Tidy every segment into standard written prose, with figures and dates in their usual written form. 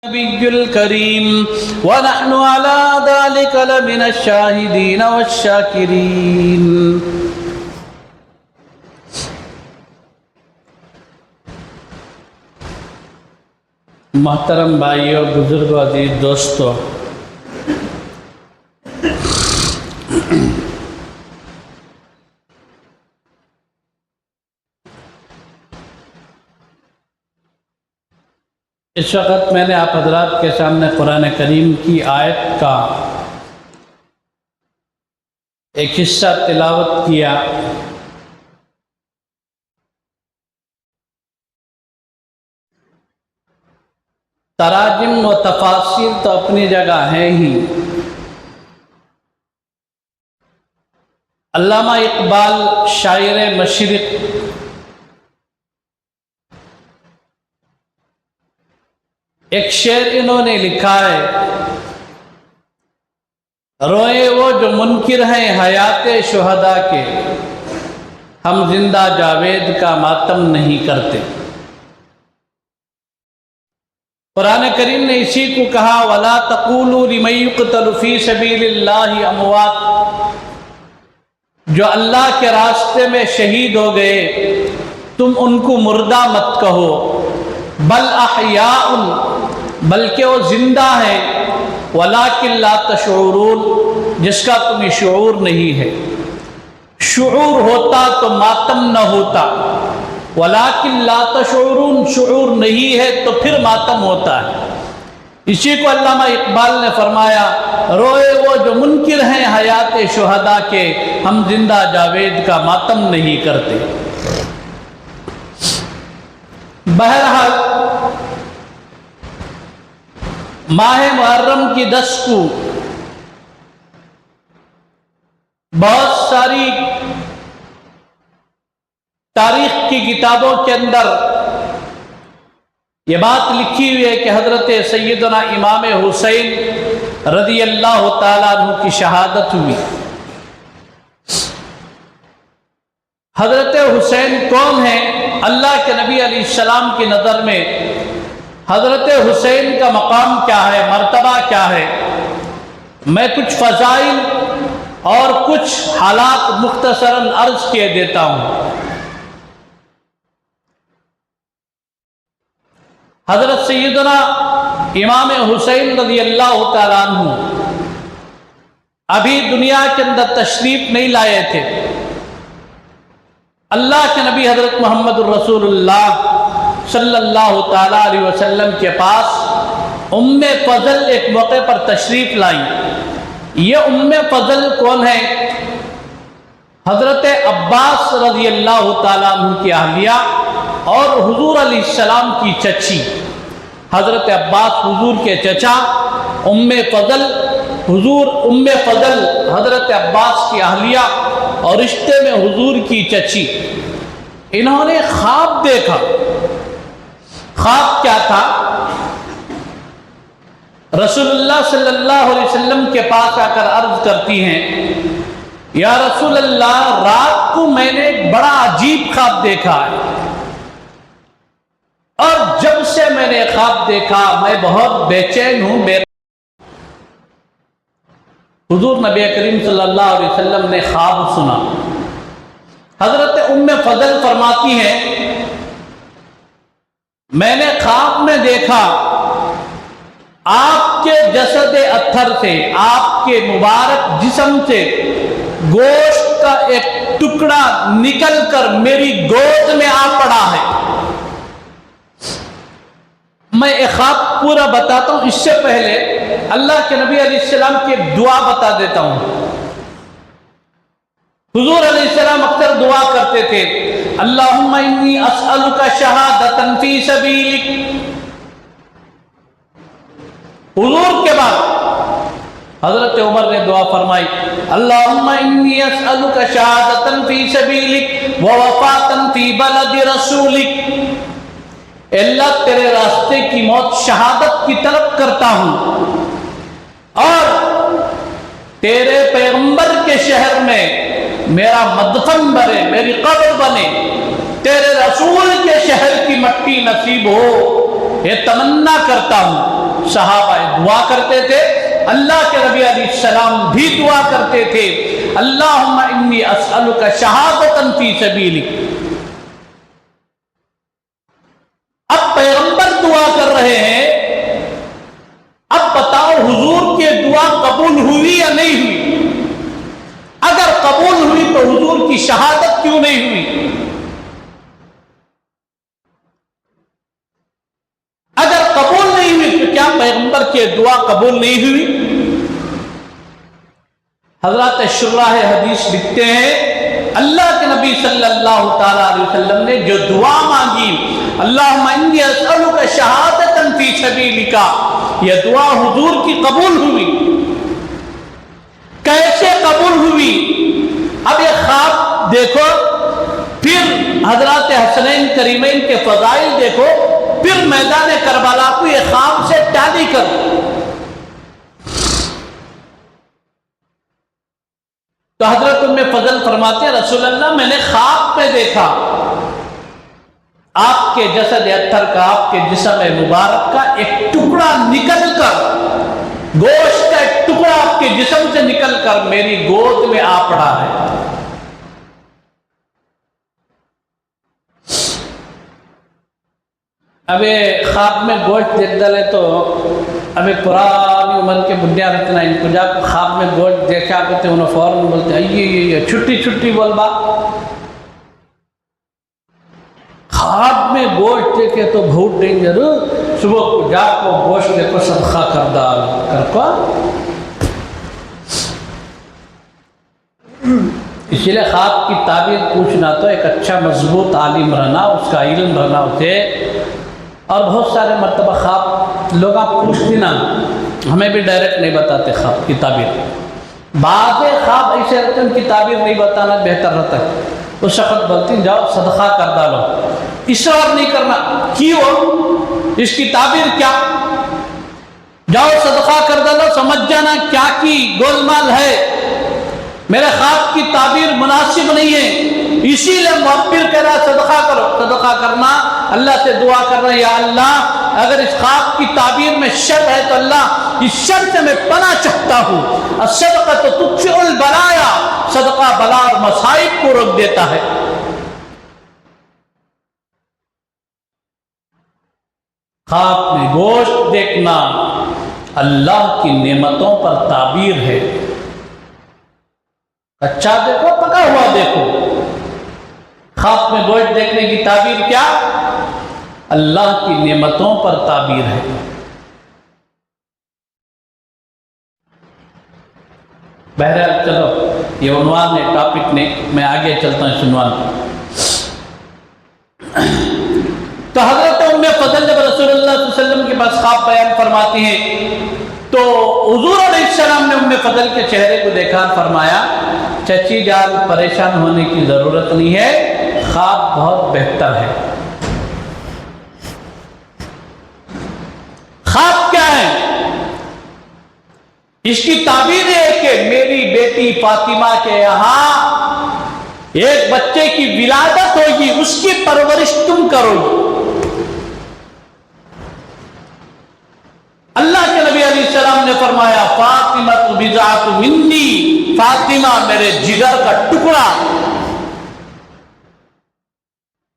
النبي الكريم ونحن على ذلك لمن الشاهدين والشاكرين. محترم بھائیوں، بزرگوں، عزیز دوستوں، اس وقت میں نے آپ حضرات کے سامنے قرآن کریم کی آیت کا ایک حصہ تلاوت کیا۔ تراجم و تفاسیر تو اپنی جگہ ہیں ہی۔ علامہ اقبال شاعر مشرق ایک شعر انہوں نے لکھا ہے، روئے وہ جو منکر ہیں حیات شہداء کے، ہم زندہ جاوید کا ماتم نہیں کرتے۔ قرآن کریم نے اسی کو کہا، وَلَا تَقُولُوا لِمَن يُقْتَلُ فِي سَبِيلِ اللَّهِ أَمْوَاتٌ، جو اللہ کے راستے میں شہید ہو گئے تم ان کو مردہ مت کہو، بل احیاء، بلکہ وہ زندہ ہیں، ولیکن لا تشعرون، جس کا تمہیں شعور نہیں ہے۔ شعور ہوتا تو ماتم نہ ہوتا، ولیکن لا تشعرون، شعور نہیں ہے تو پھر ماتم ہوتا ہے۔ اسی کو علامہ اقبال نے فرمایا، روئے وہ جو منکر ہیں حیات شہداء کے، ہم زندہ جاوید کا ماتم نہیں کرتے۔ بہرحال ماہ محرم کی 10 کو بہت ساری تاریخ کی کتابوں کے اندر یہ بات لکھی ہوئی ہے کہ حضرت سیدنا امام حسین رضی اللہ تعالیٰ عنہ کی شہادت ہوئی۔ حضرت حسین کون ہیں؟ اللہ کے نبی علیہ السلام کی نظر میں حضرت حسین کا مقام کیا ہے، مرتبہ کیا ہے؟ میں کچھ فضائل اور کچھ حالات مختصراً عرض کیے دیتا ہوں۔ حضرت سیدنا امام حسین رضی اللہ تعالیٰ عنہ ابھی دنیا کے اندر تشریف نہیں لائے تھے۔ اللہ کے نبی حضرت محمد الرسول اللہ صلی اللہ تعالیٰ علیہ وسلم کے پاس ام فضل ایک موقع پر تشریف لائیں۔ یہ ام فضل کون ہے؟ حضرت عباس رضی اللہ تعالیٰ عنہ کی اہلیہ اور حضور علیہ السلام کی چچی۔ حضرت عباس حضور کے چچا، ام فضل حضرت عباس کی اہلیہ اور رشتے میں حضور کی چچی۔ انہوں نے خواب دیکھا۔ خواب کیا تھا؟ رسول اللہ صلی اللہ علیہ وسلم کے پاس آ کر عرض کرتی ہیں، یا رسول اللہ، رات کو میں نے ایک بڑا عجیب خواب دیکھا ہے، اور جب سے میں نے خواب دیکھا میں بہت بے چین ہوں۔ حضور نبی کریم صلی اللہ علیہ وسلم نے خواب سنا۔ حضرت ام فضل فرماتی ہیں، میں نے خواب میں دیکھا آپ کے جسد اطہر سے، آپ کے مبارک جسم سے گوشت کا ایک ٹکڑا نکل کر میری گود میں آ پڑا ہے۔ میں ایک خواب پورا بتاتا ہوں، اس سے پہلے اللہ کے نبی علیہ السلام کی ایک دعا بتا دیتا ہوں۔ حضور علیہ السلام اکثر دعا کرتے تھے، اللہم انی اسألک شہادتا فی سبیلک۔ حضور کے بعد حضرت عمر نے دعا فرمائی، اللہم انی اسألک شہادتا فی سبیلک ووفاتا فی بلد رسولک۔ اللہ تیرے راستے کی موت، شہادت کی طلب کرتا ہوں، اور تیرے پیغمبر کے شہر میں میرا مدفن بنے، میری قبر بنے، تیرے رسول کے شہر کی مٹی نصیب ہو، یہ تمنا کرتا ہوں۔ صحابہ دعا کرتے تھے، اللہ کے نبی علیہ السلام بھی دعا کرتے تھے، اللہم انی اسألک شہادتا فی سبیلک۔ اب پیغمبر دعا کر رہے ہیں، اب بتاؤ حضور کی دعا قبول ہوئی یا نہیں ہوئی؟ اگر قبول ہوئی تو حضور کی شہادت کیوں نہیں ہوئی؟ اگر قبول نہیں ہوئی تو کیا پیغمبر کی دعا قبول نہیں ہوئی؟ حضرت شراح حدیث لکھتے ہیں اللہ کے نبی صلی اللہ تعالی علیہ وسلم نے جو دعا مانگی، اللہم انی اسألک شہادتا فی سبیلک، یہ دعا حضور کی قبول ہوئی۔ کیسے قبول ہوئی؟ اب یہ خواب دیکھو، پھر حضرات حسنین کریمین کے فضائل دیکھو، پھر میدان کربلا کو یہ خواب سے ٹالی کرو۔ تو حضرت ام فضل فرماتے ہیں رسول اللہ میں نے خواب میں دیکھا آپ کے جسد اطہر کا، آپ کے جسم مبارک کا ایک ٹکڑا نکل کر، گوشت کا ایک ٹکڑا آپ کے جسم سے نکل کر میری گود میں آ پڑا ہے۔ اب خواب میں گوشت دیکھ ڈالے تو ابھی پرانی عمر کے بڈیا رہتے نا، ان کو جا خواب میں گوشت دیکھا کرتے انہوں فوراً بولتے یہ چھٹی چھٹی بول با۔ خواب میں گوشت دیکھے تو بہت ڈینجر، صبح کو جا کو گوشت دیکھو صدقہ کر ڈال کر کو۔ اسی لیے خواب کی تعبیر پوچھنا تو ایک اچھا مضبوط عالم رہنا، اس کا علم رہنا اسے۔ اور بہت سارے مرتبہ خواب لوگ آپ پوچھتے نا، ہمیں بھی ڈائریکٹ نہیں بتاتے خواب کی تعبیر۔ بعض خواب ایسے رہتے ہیں ان کی تعبیر نہیں بتانا بہتر رہتا ہے۔ اس وقت بولتی ہیں جاؤ صدقہ کر ڈالو، اصرار نہیں کرنا، کیوں اس کی تعبیر کیا، جاؤ صدقہ کر ڈالو، سمجھ جانا کیا کی گولمال ہے، میرے خواب کی تعبیر مناسب نہیں ہے، اسی لیے معبر کہہ رہا صدقہ کرو۔ صدقہ کرنا اللہ سے دعا کر رہا ہے، یا اللہ اگر اس خواب کی تعبیر میں شر ہے تو اللہ اس شر سے میں پناہ چاہتا ہوں۔ الصدقۃ تطفئ البلایا، صدقہ بلا اور مصائب کو روک دیتا ہے۔ خواب میں گوشت دیکھنا اللہ کی نعمتوں پر تعبیر ہے۔ اچھا دیکھو پکا ہوا دیکھو، خواب میں گوشت دیکھنے کی تعبیر کیا؟ اللہ کی نعمتوں پر تعبیر ہے۔ بہرحال چلو یہ عنوان ہے، ٹاپک نے، میں آگے چلتا ہوں اس عنوان پر۔ تو حضرت ام فضل جب رسول اللہ صلی اللہ علیہ وسلم کے پاس خواب بیان فرماتی ہیں تو حضور علیہ السلام نے ام فضل کے چہرے کو دیکھا، فرمایا چچی جان پریشان ہونے کی ضرورت نہیں ہے، خواب بہت بہتر ہے۔ خواب کیا ہے؟ اس کی تعبیر ہے کہ میری بیٹی فاطمہ کے یہاں ایک بچے کی ولادت ہوگی، اس کی پرورش تم کرو گی۔ اللہ کے نبی علیہ السلام نے فرمایا فاطمہ بضعۃ منی، فاطمہ میرے جگر کا ٹکڑا،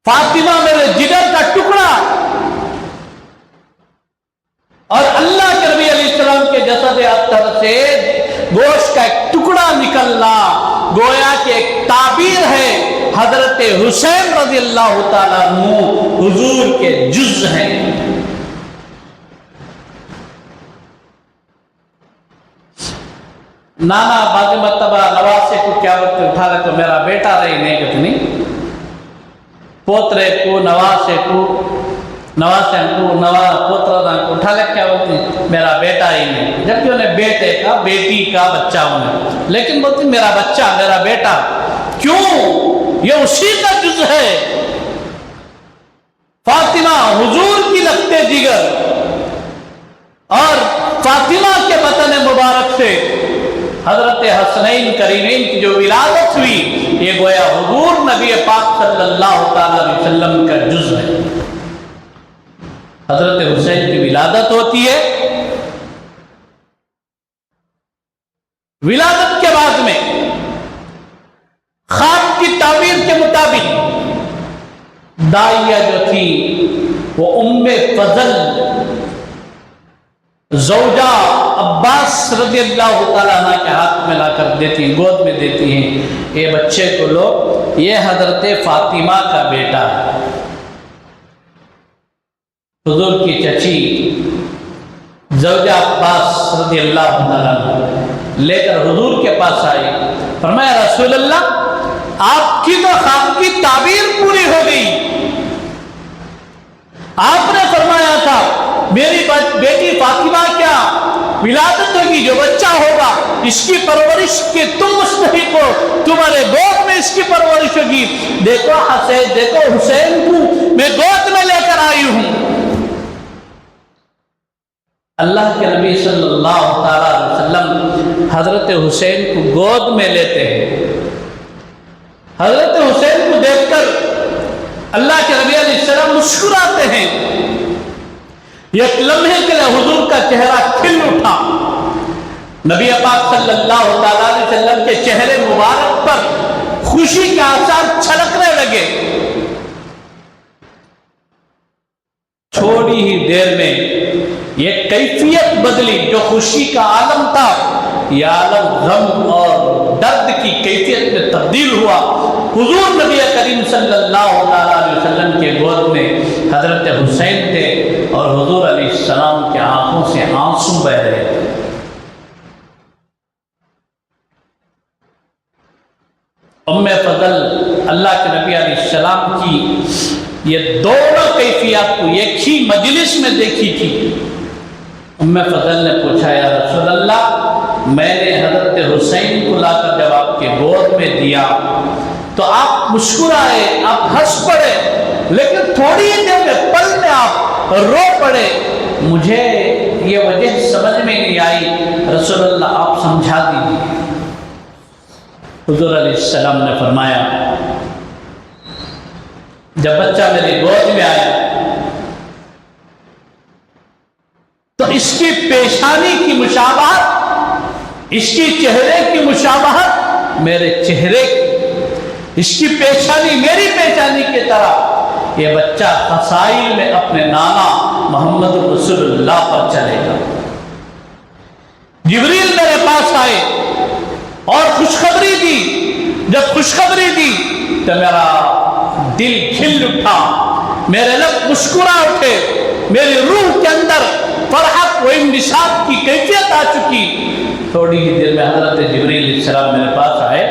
فاطمہ میرے جگر کا ٹکڑا۔ اور اللہ کے نبی علیہ السلام کے جسد اطہر سے گوشت کا ایک ٹکڑا نکلنا گویا کہ ایک تعبیر ہے، حضرت حسین رضی اللہ تعالیٰ عنہ حضور کے جز ہیں۔ نانا بعض مرتبہ نواسے کو کیا وقت اٹھا رہے تو میرا بیٹا رہی نہیں کتنی، پوترے کو نواسے کو پوترا کو اٹھا لے کیا بولتی میرا بیٹا ہی نہیں، جبکہ انہیں بیٹے کا بیٹی کا بچہ ہونا، لیکن بولتی میرا بچہ میرا بیٹا، کیوں؟ یہ اسی کا جز ہے۔ فاطمہ حضور کی لگتے جگر، اور فاطمہ کے بطن مبارک سے حضرت حسنین کریمین کی جو ولادت ہوئی یہ گویا حضور نبی پاک صلی اللہ تعالی علیہ وسلم کا جز ہے۔ حضرت حسین کی ولادت ہوتی ہے، ولادت کے بعد میں خواب کی تعبیر کے مطابق داعیہ جو تھی وہ ام فضل زوجہ عباس رضی اللہ تعالیٰ عنہ کے ہاتھ میں لا کر دیتی ہیں، گود میں دیتی ہیں، یہ بچے کو لو، یہ حضرت فاطمہ کا بیٹا ہے۔ حضور کی چچی زوجہ عباس رضی اللہ تعالیٰ عنہ لے کر حضور کے پاس آئی، فرمایا رسول اللہ آپ کی تو خواب کی تعبیر پوری ہو گئی، آپ نے فرمایا تھا میری بیٹی فاطمہ کیا ولادت ہوگی، جو بچہ ہوگا اس کی پرورش کے تم مستحق ہو، تمہارے گود میں اس کی پرورش ہوگی۔ دیکھو حسین کو میں گود میں لے کر آئی ہوں۔ اللہ کے نبی صلی اللہ علیہ وسلم حضرت حسین کو گود میں لیتے ہیں۔ حضرت حسین کو دیکھ کر اللہ کے نبی علیہ السلام مسکراتے ہیں۔ ایک لمحے کے لیے حضور کا چہرہ کھل اٹھا، نبی پاک صلی اللہ تعالیٰ علیہ وسلم کے چہرے مبارک پر خوشی کے آثار چھلکنے لگے۔ تھوڑی ہی دیر میں یہ کیفیت بدلی، جو خوشی کا عالم تھا یہ عالم غم اور درد کی کیفیت میں تبدیل ہوا۔ حضور نبی کریم صلی اللہ علیہ وسلم کے گود میں حضرت حسین تھے اور حضور علیہ السلام کے آنکھوں سے آنسو بہ رہے تھے۔ ام فضل اللہ کے نبی علیہ السلام کی یہ دونوں کیفیات کو ایک ہی مجلس میں دیکھی تھی۔ ام فضل نے پوچھا یا رسول اللہ میں نے حضرت حسین کو لا کر جب آپ کے گود میں دیا تو آپ مسکرائے، آپ ہنس پڑے، لیکن تھوڑی ہی دیر میں پل میں آپ رو پڑے، مجھے یہ وجہ سمجھ میں نہیں آئی، رسول اللہ آپ سمجھا دیجیے۔ حضور علیہ السلام نے فرمایا جب بچہ میری گود میں آیا تو اس کی پیشانی کی مشابہت، اس کی چہرے کی مشابہت میرے چہرے کی، اس کی پیشانی میری پیشانی کی طرح، یہ بچہ قصائل میں اپنے نانا محمد رسول اللہ پر چلے گا۔ جبریل میرے پاس آئے اور خوشخبری دی، جب خوشخبری دی تو میرا دل کھل اٹھا، میرے لب مسکرا اٹھے، میری روح کے اندر فرحت و انبساط کی کیفیت آ چکی۔ تھوڑی ہی دیر میں حضرت جبریل علیہ السلام میرے پاس آئے،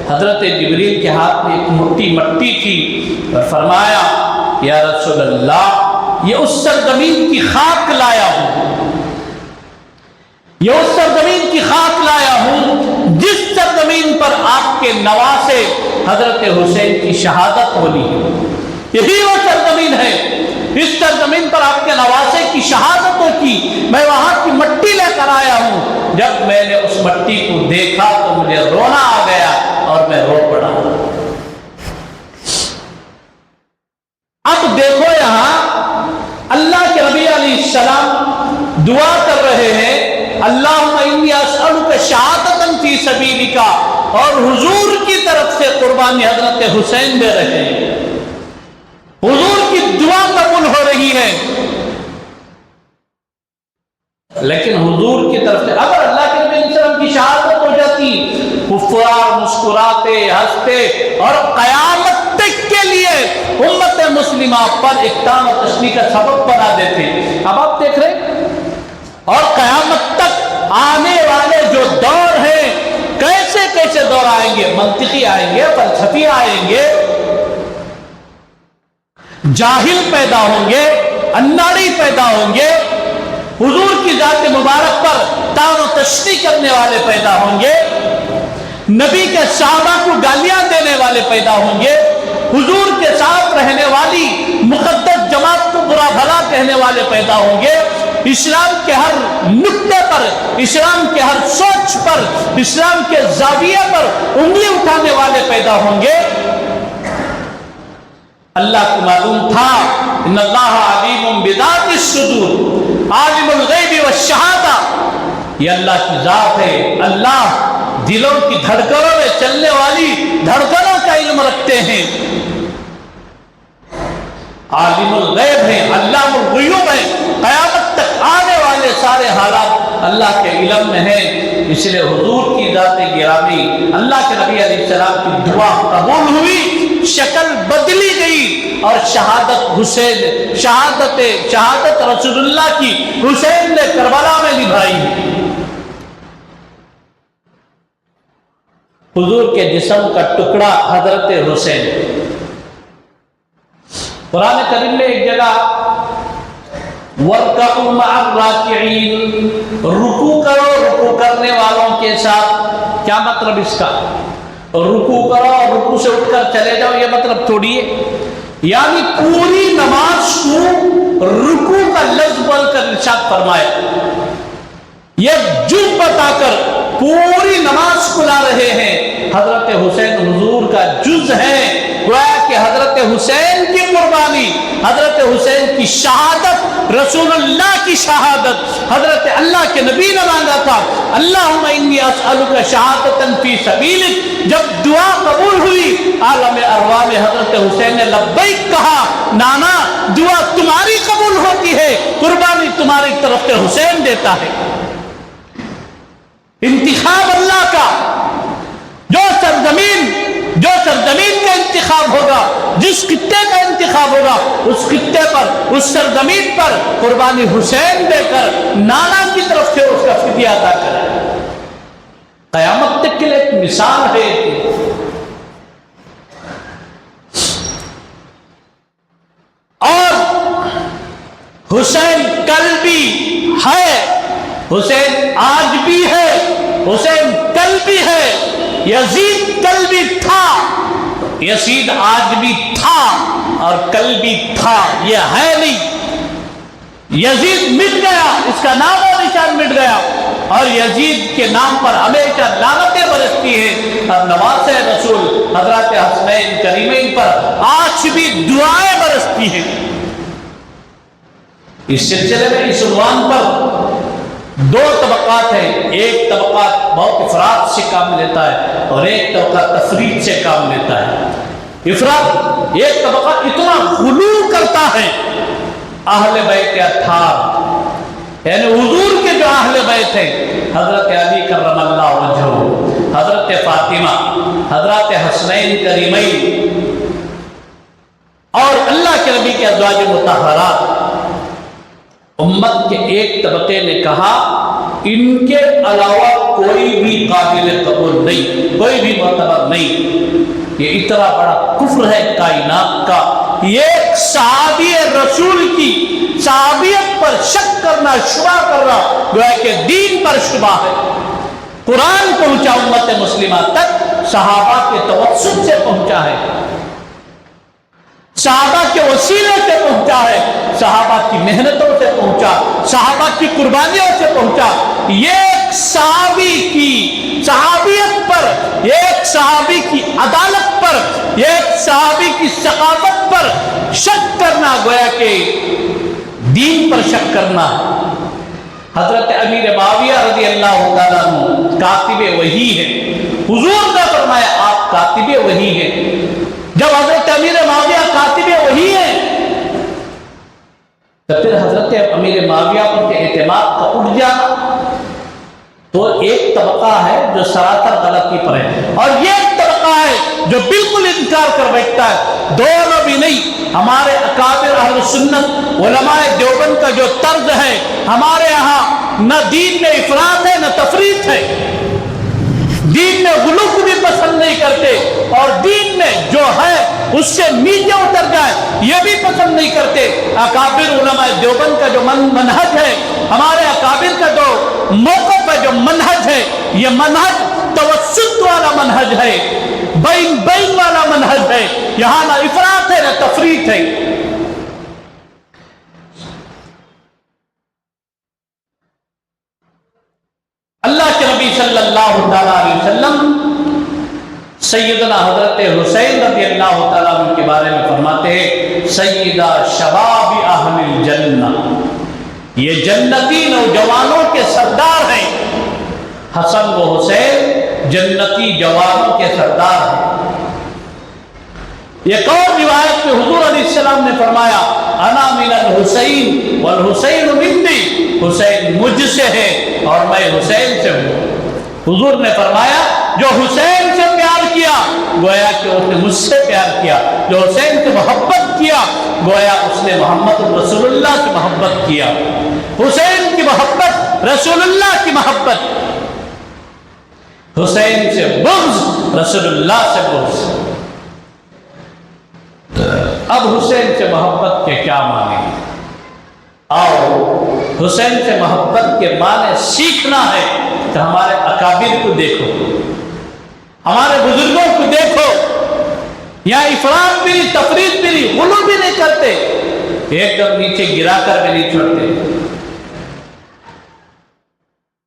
حضرت جبریل کے ہاتھ میں ایک موٹی مٹی تھی اور فرمایا یا رسول اللہ یہ اس سرزمین کی خاک لایا ہوں، یہ اس سرزمین کی خاک لایا ہوں جس سرزمین پر آپ کے نواسے حضرت حسین کی شہادت ہوئی ہے، یہی وہ سرزمین ہے، اس سرزمین پر آپ کے نواسے کی شہادتوں کی میں وہاں کی مٹی لے کر آیا ہوں۔ جب میں نے اس مٹی کو دیکھا تو مجھے رونا آ گیا اور میں رو پڑا۔ اب دیکھو یہاں اللہ کے نبی علیہ السلام دعا کر رہے ہیں اللہم انی اسألک شہادتا فی سبیلک، اور حضور کی طرف سے قربانی حضرت حسین دے رہے ہیں، حضور کی دعا قبول ہو رہی ہے، لیکن حضور کی طرف سے اگر اللہ کے نبی علیہ السلام کی شہادت ہو جاتی، کفار مسکراتے ہنستے اور قیامت تک کے لیے امت مسلمہ پر اقدام و تشریح کا سبب بنا دیتے۔ اب آپ دیکھ رہے ہیں، اور قیامت تک آنے والے جو دور ہیں کیسے کیسے دور آئیں گے، منطقی آئیں گے، فلسفی آئیں گے، جاہل پیدا ہوں گے، اناڑی پیدا ہوں گے، حضور کی ذات مبارک پر طعن و تشریح کرنے والے پیدا ہوں گے، نبی کے صحابہ کو گالیاں دینے والے پیدا ہوں گے، حضور کے ساتھ رہنے والی مقدس جماعت کو برا بھلا کہنے والے پیدا ہوں گے، اسلام کے ہر نقطے پر، اسلام کے ہر سوچ پر، اسلام کے زاویے پر انگلی اٹھانے والے پیدا ہوں گے۔ اللہ کو معلوم تھا ان اللہ علیم بذات الصدور عالم الغیب والشہادہ، یہ اللہ کی ذات ہے، اللہ دلوں کی دھڑکنوں میں چلنے والی دھڑکنوں کا علم رکھتے ہیں، عالم الغیب ہیں، علام الغیوب ہیں، قیامت تک آنے والے سارے حالات اللہ کے علم میں ہیں۔ اس لیے حضور کی ذات گرامی، اللہ کے نبی علیہ السلام کی دعا قبول ہوئی، شکل بدلی گئی، اور شہادت حسین، شہادت رسول اللہ کی حسین نے کربلا میں نبھائی۔ حضور کے جسم کا ٹکڑا حضرت حسین۔ قرآن کریم میں ایک جگہ وَارْكَعُوا مَعَ الرَّاكِعِينَ، رکوع کرو رکوع کرنے والوں کے ساتھ۔ کیا مطلب اس کا؟ رکوع کرو اور رکوع سے اٹھ کر چلے جاؤ، یہ مطلب تھوڑی ہے۔ یعنی پوری نماز کو رکوع کا لفظ بول کر ارشاد فرمایا، یہ جز بتا کر پوری نماز کو لا رہے ہیں۔ حضرت حسین حضور کا جز ہے، گویا کہ حضرت حسین کی قربانی، حضرت حسین کی شہادت، رسول اللہ کی شہادت حضرت اللہ کے نبی نے مانگا تھا، اللہم انی اسألک شہادتا فی سبیلک۔ جب دعا قبول ہوئی، عالم ارواح میں حضرت حسین نے لبیک کہا، نانا دعا تمہاری قبول ہوتی ہے، قربانی تمہاری طرف سے حسین دیتا ہے۔ انتخاب اللہ کا، جو سرزمین کا انتخاب ہوگا، جس خطے کا انتخاب ہوگا، اس خطے پر، اس سرزمین پر قربانی حسین دے کر نانا کی طرف سے اس کا فدیہ ادا کرے۔ قیامت تک کے لیے ایک مثال ہے۔ اور حسین کل بھی ہے، حسین آج بھی ہے، حسین کل بھی ہے، یزید کل بھی تھا، یزید آج بھی تھا اور کل بھی تھا، یہ ہے نہیں۔ یزید مٹ گیا، اس کا نام و نشان مٹ گیا، اور یزید کے نام پر ہمیشہ لعنتیں برستی ہیں، اور نواسے رسول حضرت حسنین کریمین پر آج بھی دعائیں برستی ہیں۔ اس سلسلے میں اس عنوان پر دو طبقات ہیں، ایک طبقہ بہت افراد سے کام لیتا ہے اور ایک طبقہ تفرید سے کام لیتا ہے۔ افراد، ایک طبقہ اتنا غلو کرتا ہے اہل بیت اطہار، یعنی حضور کے جو اہل بیت ہیں، حضرت علی کرم اللہ وجہہ، حضرت فاطمہ، حضرت حسنین کریمین، اور اللہ کے نبی کے ازواج مطہرات۔ امت کے ایک طبقے نے کہا ان کے علاوہ کوئی بھی قابل قبول نہیں، کوئی بھی معتبر نہیں، یہ اتنا بڑا کفر ہے کائنات کا۔ یہ صحابی رسول کی صحابیت پر شک کرنا، شبہ کرنا، گویا کہ دین پر شبہ ہے۔ قرآن پہنچا امت مسلمہ تک، صحابہ کے توسط سے پہنچا ہے، صحابہ کے وسیلے سے پہنچا ہے، صحابہ کی محنتوں سے پہنچا، صحابہ کی قربانیوں سے پہنچا۔ یہ ایک صحابی کی صحابیت پر، ایک صحابی کی عدالت پر، ایک صحابی کی ثقافت پر شک کرنا، گویا کہ دین پر شک کرنا۔ حضرت امیر معاویہ رضی اللہ تعالیٰ عنہ کاتب وحی ہے، حضور نے فرمایا آپ کاتب وحی ہیں۔ جب حضرت امیر معاویہ کاتب وحی ہے تو پھر حضرت امیر معاویہ پر کے اعتماد کا اٹھ جانا، تو ایک طبقہ ہے جو سراسر غلطی پر ہے، اور یہ ایک طبقہ ہے جو بالکل انکار کر بیٹھتا ہے۔ دونوں بھی نہیں، ہمارے اکابر اہل سنت علماء دیوبند کا جو طرز ہے، ہمارے ہاں نہ دین میں افراط ہے نہ تفریط ہے، دین میں غلو کو بھی پسند نہیں کرتے، اور دین میں جو ہے اس سے نیچے اتر جائے یہ بھی پسند نہیں کرتے۔ اکابر علماء دیوبند کا جو منہج ہے، ہمارے اکابر کا جو موقف ہے، جو منہج ہے، یہ منہج توسط والا منہج ہے، بین بین والا منہج ہے، یہاں نہ افراط ہے نہ تفریط ہے۔ اللہ کے نبی صلی اللہ تعالیٰ علیہ وسلم سیدنا حضرت حسین رضی اللہ تعالیٰ عنہ کے بارے میں فرماتے ہیں، سیدہ شباب اہل الجنہ، یہ جنتی نوجوانوں کے سردار ہیں۔ حسن و حسین جنتی جوانوں کے سردار ہیں۔ ایک اور روایت میں حضور علیہ السلام نے فرمایا انا من الحسین والحسین منی، حسین مجھ سے ہے اور میں حسین سے ہوں۔ حضور نے فرمایا جو حسین سے پیار کیا گویا کہ اس نے مجھ سے پیار کیا، جو حسین سے محبت کیا گویا اس نے محمد رسول اللہ سے محبت کیا۔ حسین کی محبت رسول اللہ کی محبت، حسین سے بغض رسول اللہ سے بغض۔ اب حسین سے محبت کے کیا معنی ہیں؟ آؤ حسین سے محبت کے معنی سیکھنا ہے تو ہمارے اکابر کو دیکھو، ہمارے بزرگوں کو دیکھو، یہاں افراط بھی نہیں، تفریط بھی نہیں، غلو بھی نہیں کرتے، ایک دم نیچے گرا کر بھی نہیں چھوڑتے۔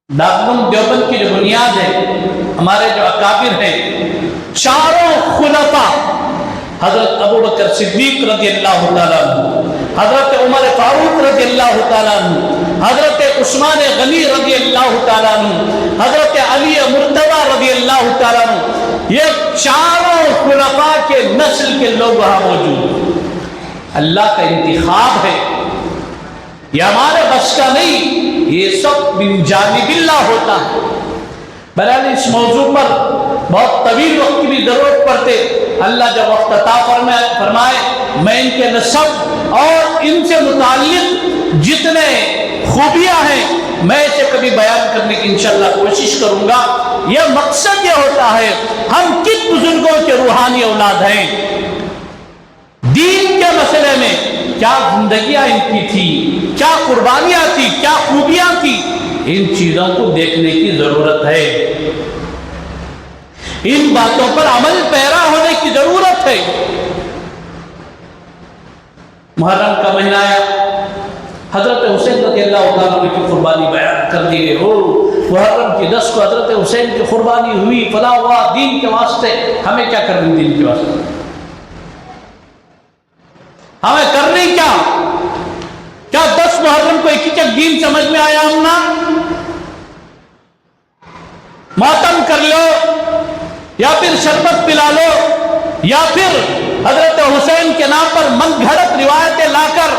دارالعلوم دیوبند کی جو بنیاد ہے، ہمارے جو اکابر ہیں، چاروں خلفاء، حضرت ابو بکر صدیق رضی اللہ تعالیٰ عنہ، حضرت عمر فاروق رضی اللہ تعالیٰ عنہ، حضرت عثمان غنی رضی اللہ تعالیٰ عنہ، حضرت علی مرتضیٰ رضی اللہ تعالیٰ عنہ، یہ چاروں خلفاء کے نسل کے لوگ وہاں موجود۔ اللہ کا انتخاب ہے، یہ ہمارے بس کا نہیں، یہ سب من جانب اللہ ہوتا ہے۔ بہرحال اس موضوع پر بہت طویل وقت کی بھی ضرورت پڑتے، اللہ جب وقت عطا فرمائے میں ان کے نسب اور ان سے متعلق جتنے خوبیاں ہیں میں اسے کبھی بیان کرنے کی انشاءاللہ کوشش کروں گا۔ یہ مقصد یہ ہوتا ہے ہم کس بزرگوں کے روحانی اولاد ہیں، دین کے مسئلے میں کیا زندگیاں ان کی تھی، کیا قربانیاں تھی، کیا خوبیاں تھی، ان چیزوں کو دیکھنے کی ضرورت ہے، ان باتوں پر عمل پیرا ہونے کی ضرورت ہے۔ محرم کا مہینہ آیا، حضرت حسین رضی اللہ تعالیٰ کی قربانی بیان کر دی گئی، ہو محرم کی 10 کو حضرت حسین کی قربانی ہوئی، فلاں ہوا دین کے واسطے۔ ہمیں کیا کرنی دین کے واسطے؟ ہمیں کرنی کیا 10 محرم کو ایک ہی دین سمجھ میں آیا ہم نا؟ ماتم کر لو یا پھر شربت پلا لو یا پھر حضرت حسین کے نام پر من گھڑت روایتیں لا کر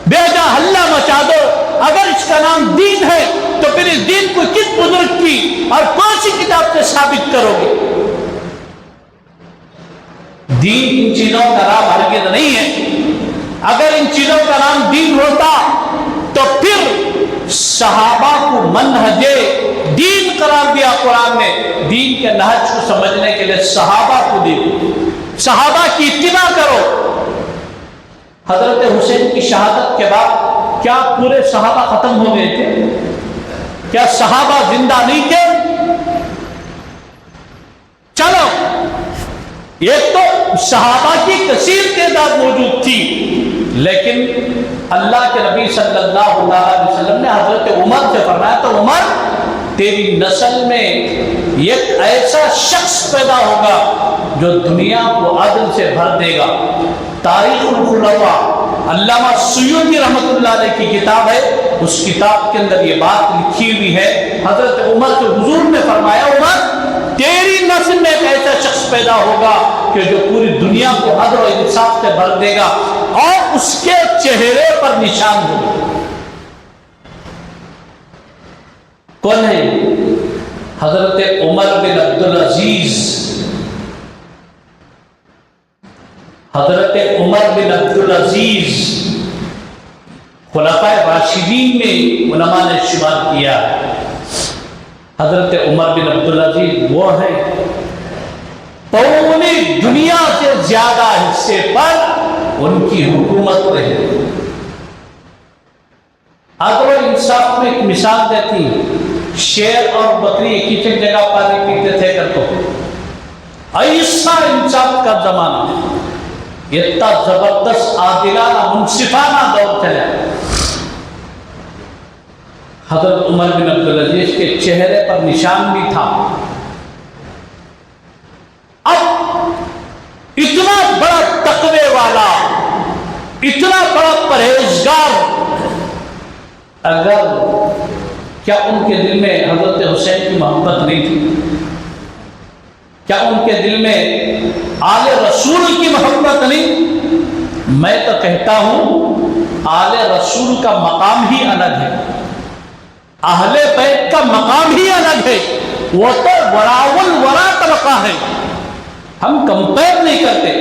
بے جا ہلہ مچا دو۔ اگر اس کا نام دین ہے تو پھر اس دین کو کس بزرگ کی اور کون سی کتاب سے ثابت کرو گے؟ دین ان چیزوں کا نام ہرگز نہیں ہے۔ اگر ان چیزوں کا نام دین ہوتا تو پھر صحابہ کو منہج دین قرار دیا قرآن نے۔ دین کے نہج کو سمجھنے کے لیے صحابہ کو دیکھو، صحابہ کی اتباع کرو۔ حضرت حسین کی شہادت کے بعد کیا پورے صحابہ ختم ہو گئے تھے؟ کیا صحابہ زندہ نہیں تھے؟ چلو ایک تو صحابہ کی کثیر تعداد موجود تھی، لیکن اللہ کے نبی صلی اللہ علیہ وسلم نے حضرت عمر سے فرمایا تو عمر تیری نسل میں ایک ایسا شخص پیدا ہوگا جو دنیا کو عدل سے بھر دے گا۔ تاریخ الخلفاء علامہ سیوطی رحمۃ اللہ علیہ کی کتاب ہے، اس کتاب کے اندر یہ بات لکھی ہوئی ہے۔ حضرت عمر سے حضور نے فرمایا عمر تیری نسل میں ایک ایسا شخص پیدا ہوگا کہ جو پوری دنیا کو عدل و انصاف سے بھر دے گا اور اس کے چہرے پر نشان ہوگا۔ کون ہے؟ حضرت عمر بن عبدالعزیز۔ حضرت عمر بن عبدالعزیز خلفائے راشدین میں علماء نے شمار کیا۔ حضرت عمر بن عبدالعزیز وہ ہیں پوری دنیا سے زیادہ حصے پر ان کی حکومت رہی۔ عدل و انصاف میں ایک مثال دیتی، شیر اور بکری ایک ہی جگہ پانی پیتے تھے کر تو ایسا انصاف کا زمانہ، اتنا زبردست عادلانہ منصفانہ دور چلا۔ حضرت عمر بن عبدالعزیز کے چہرے پر نشان بھی تھا۔ اب اتنا بڑا تقوی والا، اتنا بڑا پرہیزگار، اگر کیا ان کے دل میں حضرت حسین کی محبت نہیں تھی؟ کیا ان کے دل میں آل رسول کی محبت نہیں؟ میں تو کہتا ہوں آل رسول کا مقام ہی الگ ہے، اہل بیت کا مقام ہی الگ ہے، وہ تو وراء الورا طبقہ ہے، ہم کمپیئر نہیں کرتے،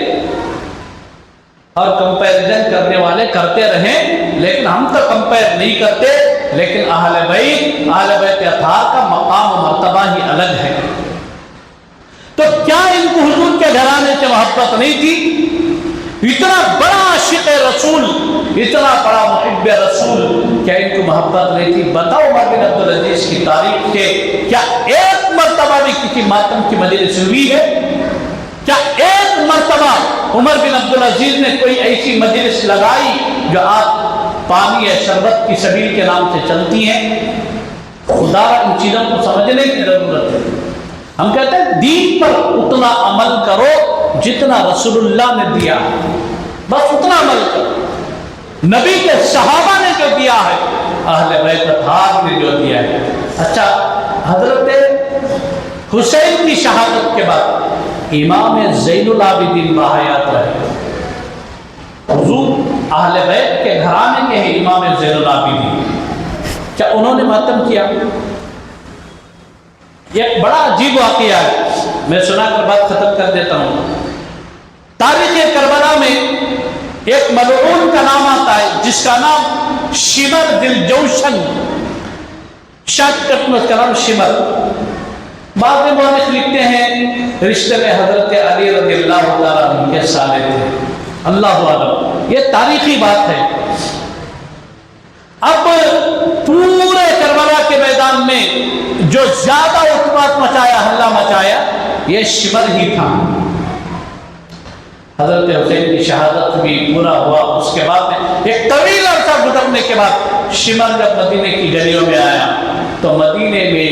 اور کمپیریزن کرنے والے کرتے رہیں لیکن ہم تو کمپیئر نہیں کرتے، لیکن اہل بیت اطہار کا مقام و مرتبہ ہی الگ ہے۔ تو کیا ان کو حضور کے گھرانے سے محبت نہیں تھی؟ اتنا بڑا عاشق رسول، اتنا بڑا محب رسول، کیا ان کو محبت نہیں تھی؟ بتاؤ عمر بن عبدالعزیز کی تاریخ سے کیا ایک مرتبہ بھی کسی ماتم کی مجلس ہوئی ہے؟ کیا ایک مرتبہ عمر بن عبدالعزیز نے کوئی ایسی مجلس لگائی جو آپ پانی یا شربت کی سبیل کے نام سے چلتی ہیں؟ خدا ان چیزوں کو سمجھنے کی ضرورت ہے۔ ہم کہتے ہیں دین پر اتنا عمل کرو جتنا رسول اللہ نے دیا، بس اتنا عمل کرو۔ نبی کے صحابہ نے جو دیا ہے، اہل بیت اطہار نے جو دیا ہے۔ اچھا، حضرت حسین کی شہادت کے بعد امام زین العابدین باحیات رہے۔ حضور اہل بیت کے گھرانے کے ہیں امام زین العابدین، کیا انہوں نے ماتم کیا؟ یہ ایک بڑا عجیب واقعہ ہے، میں سنا کر بات ختم کر دیتا ہوں۔ تاریخ کربلا میں ایک ملعون کا نام آتا ہے جس کا نام شمر دل جوشن، شاید کتمت کا نام شمر۔ بعد میں مورخ لکھتے ہیں رشتے میں حضرت علی رضی اللہ تعالیٰ عنہ کے سالے تھے، اللہ عالم، یہ تاریخی بات ہے۔ اب پورے کربلا کے میدان میں جو زیادہ اتپاط مچایا، حلہ مچایا، یہ شمر ہی تھا۔ حضرت حسین کی شہادت بھی پورا ہوا، اس کے بعد ایک طویل عرصہ گزرنے کے بعد شمر جب مدینے کی گلیوں میں آیا تو مدینے میں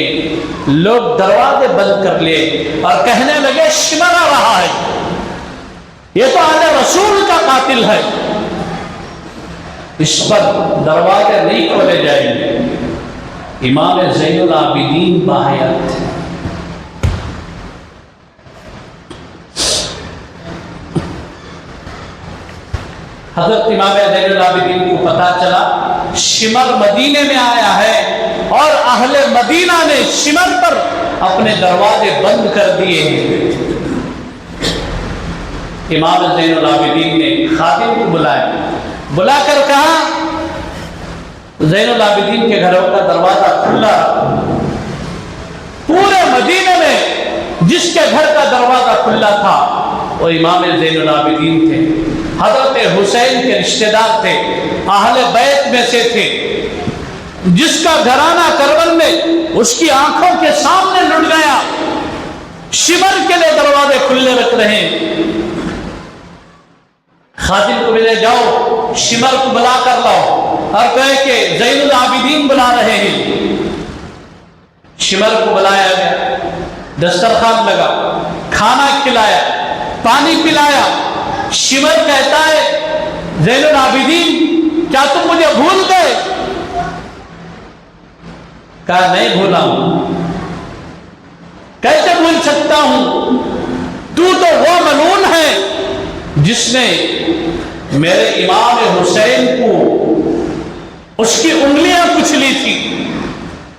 لوگ دروازے بند کر لیے اور کہنے لگے شمر آ رہا ہے، یہ تو آل رسول کا قاتل ہے، اس پر دروازے نہیں کھولے جائیں گے۔ امام زین العابدین باحیات تھے۔ حضرت امام زین العابدین کو پتا چلا شمر مدینے میں آیا ہے اور اہل مدینہ نے شمر پر اپنے دروازے بند کر دیے ہیں۔ امام زین العابدین نے خادم کو بلایا، بلا کر کہا زین العابدین کے گھروں کا دروازہ کھلا، پورے مدینے میں جس کے گھر کا دروازہ کھلا تھا وہ امام زین العابدین تھے، حضرت حسین کے رشتہ دار تھے، اہل بیت میں سے تھے، جس کا گھرانہ کربل میں اس کی آنکھوں کے سامنے لٹ گیا، شمر کے لیے دروازے کھلے رکھ رہے ہیں۔ خادم کو بھیجے، جاؤ شمر کو بلا کر لاؤ اور کہے کہ زین العابدین بلا رہے ہیں۔ شمر کو بلایا گیا، دسترخوان لگا، کھانا کھلایا، پانی پلایا۔ شمر کہتا ہے زین العابدین کیا تم مجھے بھول گئے؟ کہا نہیں بھولا ہوں۔ کیسے بھول سکتا ہوں؟ تو وہ ملعون ہے جس نے میرے امام حسین کو اس کی انگلیاں کچلی تھی،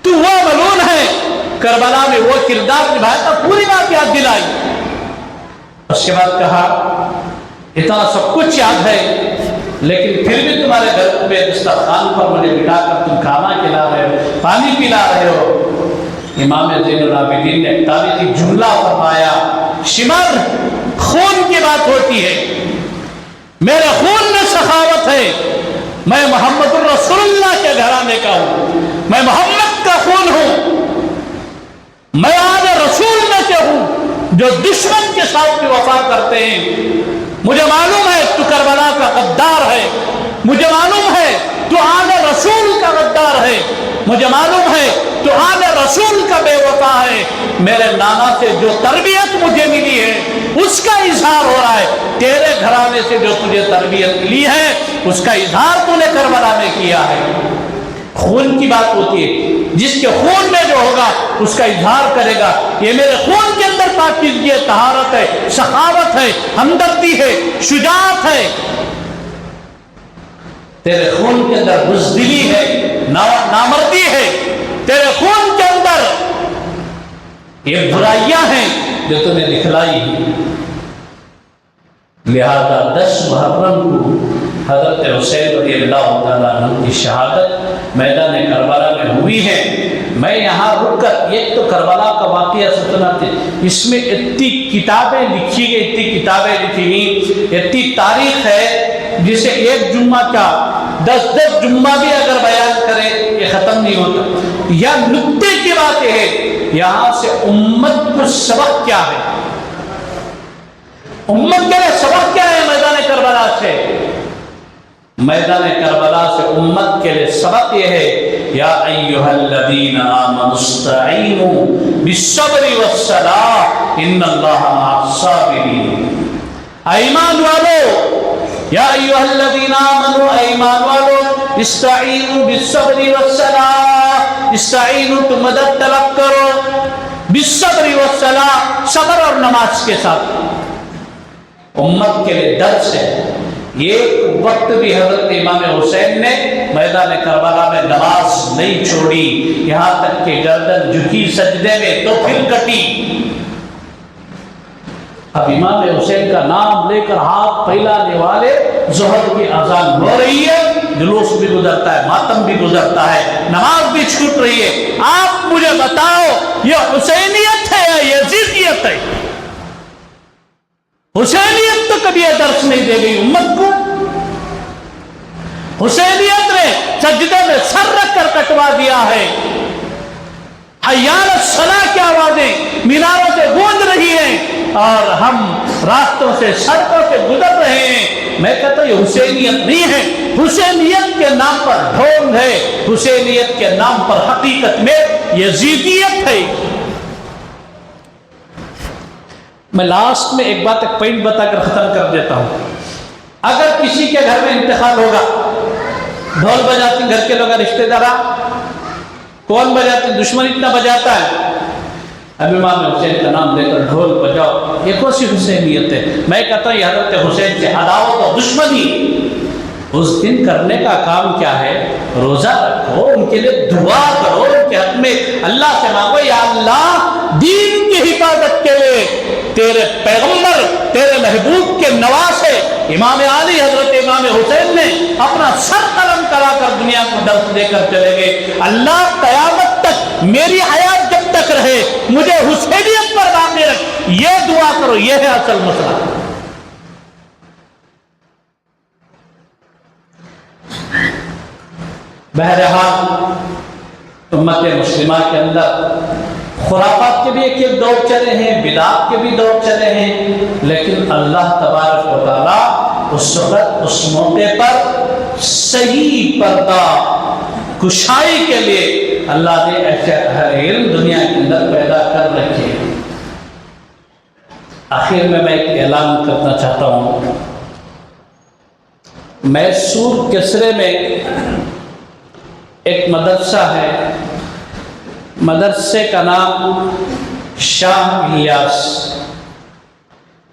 تو وہ ملعون ہے کربلا میں وہ کردار نبھایا تھا، پوری بات یاد دلائی۔ اس کے بعد کہا اتنا سب کچھ یاد ہے لیکن پھر بھی تمہارے گھر پہ دسترخوان پر مجھے بٹھا کر تم کھانا کھلا رہے ہو، پانی پلا رہے ہو۔ امام زین العابدین نے تاریخی جملہ فرمایا، شمر خون کی بات ہوتی ہے، میرے خون میں سخاوت ہے، میں محمد الرسول اللہ کے گھرانے کا ہوں، میں محمد کا خون ہوں، میں آل رسول میں سے ہوں جو دشمن کے ساتھ بھی وفا کرتے ہیں۔ مجھے معلوم ہے تو کربلا کا غدار ہے، مجھے معلوم ہے تو آل رسول کا غدار ہے، مجھے معلوم ہے تو آل رسول کا بے وفا ہے۔ میرے نانا سے جو تربیت مجھے ملی ہے اس کا اظہار ہو رہا ہے، تیرے گھرانے سے جو تجھے تربیت ملی ہے اس کا اظہار تو نے کربلا میں کیا ہے۔ خون کی بات ہوتی ہے، جس کے خون میں جو ہوگا اس کا اظہار کرے گا، یہ میرے خون کے اندر پاکیزگی ہے، طہارت ہے، سخاوت ہے، ہمدردی ہے، شجاعت ہے. تیرے خون کے اندر بزدلی ہے، نامردی ہے، تیرے خون کے اندر یہ برائیاں ہیں جو تمہیں دکھلائی ہیں. لہذا 10 محرم کو حضرت حسین رضی اللہ تعالیٰ عنہ کی شہادت میدان کربلا میں ہوئی ہے. میں یہاں رک کر ایک تو کربلا کا واقعہ سناتے، اس میں اتنی کتابیں لکھی گئی، اتنی کتابیں لکھی گئی، اتنی تاریخ ہے جسے ایک جمعہ کا 10 جمعہ بھی اگر بیان کرے یہ ختم نہیں ہوتا. یا نکتے کی بات ہے، یہاں سے امت کو سبق کیا ہے، امت کے لیے سبق کیا ہے میدان کربلا سے. میدان کربلا سے امت کے لیے سبق یہ ہے، یا ایھا الذین آمنوا استعینوا بالصبر والصلاۃ ان اللہ مع الصابرین. ایمان والو، یا ایھا الذین آمنوا، ایمان والو، استعینوا بالصبر والصلاۃ، استعینوا تو مدد طلب کرو، بالصبر والصلاۃ، صبر اور نماز کے ساتھ. امت کے لیے درس ہے. یہ وقت بھی حضرت امام حسین نے میدان کربلا میں نماز نہیں چھوڑی، یہاں تک کہ گردن جھکی سجدے میں تو پھر کٹی. اب امام حسین کا نام لے کر ہاتھ پھیلانے والے، ظہر کی اذان ہو رہی ہے، جلوس بھی گزرتا ہے، ماتم بھی گزرتا ہے، نماز بھی چھوٹ رہی ہے. آپ مجھے بتاؤ یہ حسینیت ہے یا یزیدیت ہے؟ حسینیت تو کبھی یہ درس نہیں دے گئی امت کو. حسینیت نے سجدے میں سر رکھ کر کٹوا دیا ہے. حی علی الصلاۃ کی آوازیں میناروں سے گونج رہی ہیں اور ہم راستوں سے، سڑکوں سے گزر رہے ہیں. میں کہتا ہوں یہ حسینیت نہیں ہے. حسینیت کے نام پر ڈھونگ ہے، حسینیت کے نام پر حقیقت میں یزیدیت ہے. میں لاسٹ میں ایک بات، ایک پوائنٹ بتا کر ختم کر دیتا ہوں. اگر کسی کے گھر میں انتقال ہوگا، ڈھول بجاتے گھر کے لوگ، رشتے دار، کون بجاتے؟ دشمن اتنا بجاتا ہے. اب امام حسین کا نام لے کر ڈھول بجاؤ، یہ کون سی حسینیت ہے؟ میں کہتا ہوں یہ حضرت حسین سے عداوت اور دشمنی. اس دن کرنے کا کام کیا ہے؟ روزہ رکھو، ان کے لیے دعا کرو، ان کے حق میں اللہ سے مانگو، یا اللہ دین کی حفاظت کے لیے تیرے پیغمبر، تیرے محبوب کے نواسے امام علی حضرت امام حسین نے اپنا سر قلم کرا کر دنیا کو درس دے کر چلے گئے. اللہ قیامت تک میری حیات جب تک رہے مجھے حسینیت پر باقی رکھ، یہ دعا کرو. یہ ہے اصل مسئلہ. بہرحال امت مسلمہ کے اندر خرافات کے بھی ایک دور چلے ہیں، بدعات کے بھی دور چلے ہیں، لیکن اللہ تبارک و تعالیٰ اس وقت اس موقع پر صحیح پردہ کشائی کے لیے اللہ نے ایسے اہل علم دنیا کے اندر پیدا کر رکھے. آخر میں ایک اعلان کرنا چاہتا ہوں. میسور کسرے میں ایک مدرسہ ہے، مدرسے کا نام شاہ الیاس.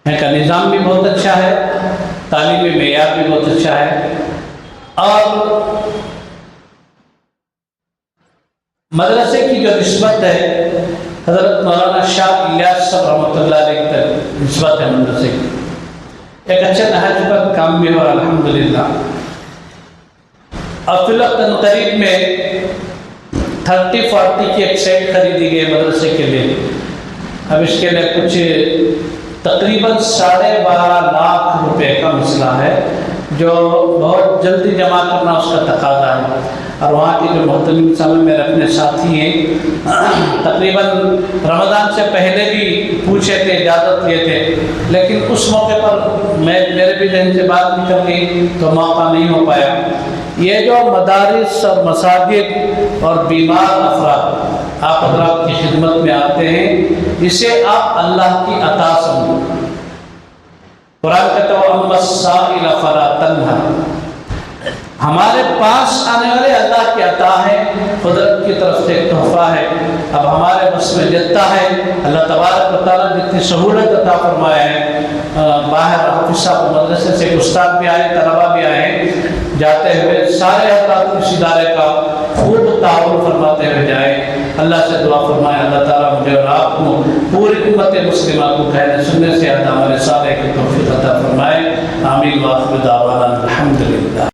کا نظام بھی بہت اچھا ہے، تعلیمی معیار بھی بہت اچھا ہے، اور مدرسے کی جو نسبت ہے حضرت مولانا شاہ الیاس صاحب رحمۃ اللہ علیہ کی نسبت ہے مدرسے کی. ایک اچھا نہج پر کام بھی ہو الحمدللہ. اور فی الوقت قریب میں 30-40 کی ایک سیٹ خریدی گئی مدرسے کے لیے. اب اس کے لیے کچھ تقریباً 12.5 لاکھ روپے کا مسئلہ ہے، جو بہت جلدی جمع کرنا اس کا تقاضا ہے. اور وہاں کے جو محترم صاحب میرے اپنے ساتھی ہیں، تقریباً رمضان سے پہلے بھی پوچھے تھے، اجازت لیے تھے، لیکن اس موقع پر میرے بھی ذہن سے بات نکل گئی تو موقع نہیں ہو پایا. یہ جو مدارس اور مساجد اور بیمار افراد آپ حضرات کی خدمت میں آتے ہیں، اسے آپ اللہ کی عطا سمجھو. قرآن کہتا ہے وَأَمَّا السَّائِلَ فَلَا تَنْهَرْ. ہمارے پاس آنے والے اللہ کی عطا ہے، قدرت کی طرف سے ایک تحفہ ہے. اب ہمارے بس میں جتنا ہے اللہ تبارک و تعالیٰ جتنی سہولت عطا فرمایا ہے، باہر حافظ صاحب مدرسے سے استاد بھی آئے، طلبا بھی آئے، جاتے ہوئے سارے حضرات اس ادارے کا خوب تعاون فرماتے ہوئے جائے۔ اللہ سے دعا فرمائے اللہ تعالیٰ مجھے اور آپ کو پوری امت مسلمہ کو کہنے سننے سے عمل صالح کی توفیق عطا فرمائے۔ آمین۔ وآخر دعوانا الحمدللہ۔